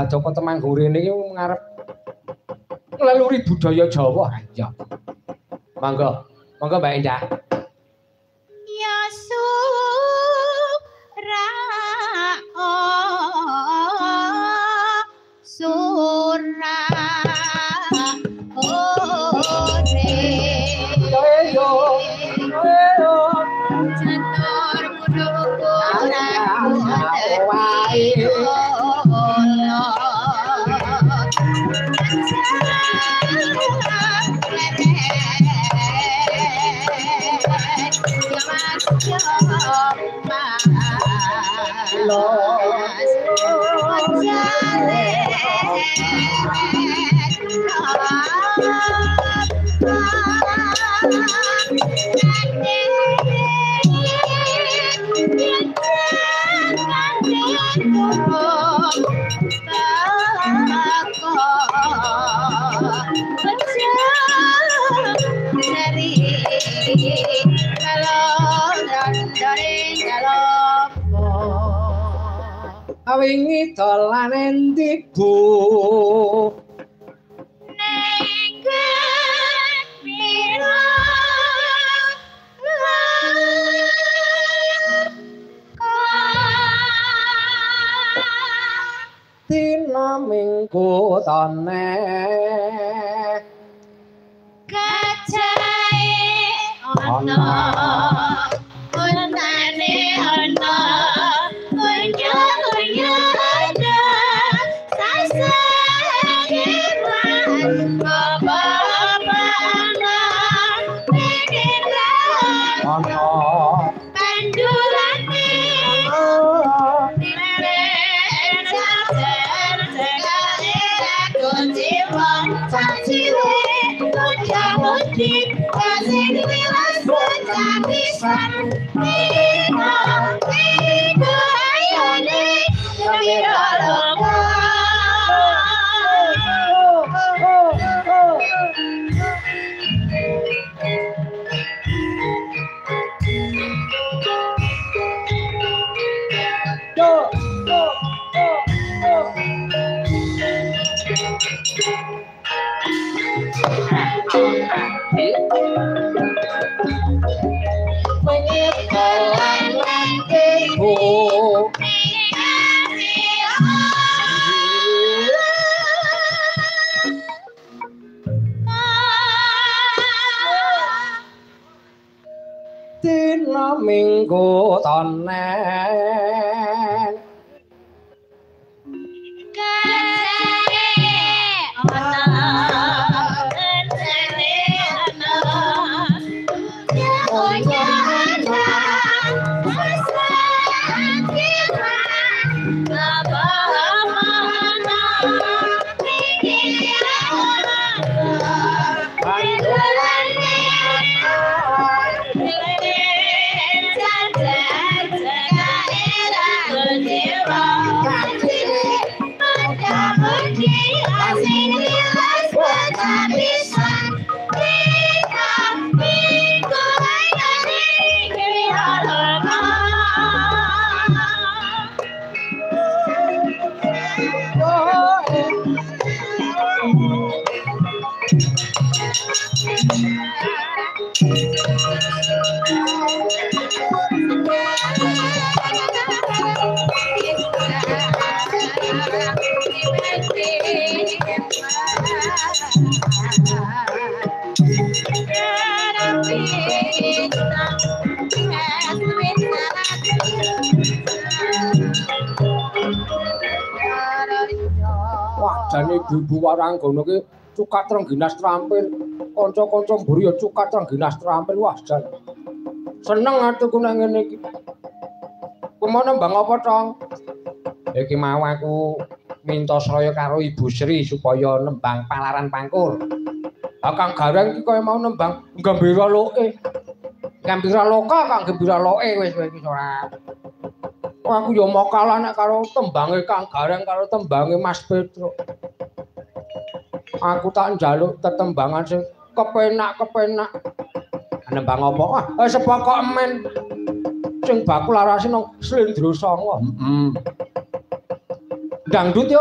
Joko Temanggung rene iki ngarep ngleluri budaya Jawa. Iya. Monggo. Monggo Mbak Endah. Ya sura ore yo janur kudu wae Wingi dolan endi Bu? Ning mira dina minggu tone kacae ana unane ana dina minggu tonen jane ibu-ibu Waranggono ki cukat Trengginas trampil, kanca-kanca mburi ya cukat Trengginas trampil. Wah, jan. Seneng atuku nek ngene iki. Kowe mau nembang apa, Tong? Iki mau aku minta saya karo Ibu Sri supaya nembang Palaran Pangkur. Ha Kang Gareng iki kaya mau nembang Gembira Loke. Gembira Loka Kang Gembira Loke wis iki ora. Aku ya mau kalah nek karo tembange Kang Gareng karo tembange Mas Petro. Aku tak njaluk tetembangan sing kepenak-kepenak. Nembang apa? Sepokok emen sing bakul larase nang Slendra Sanga. Dangdut yo.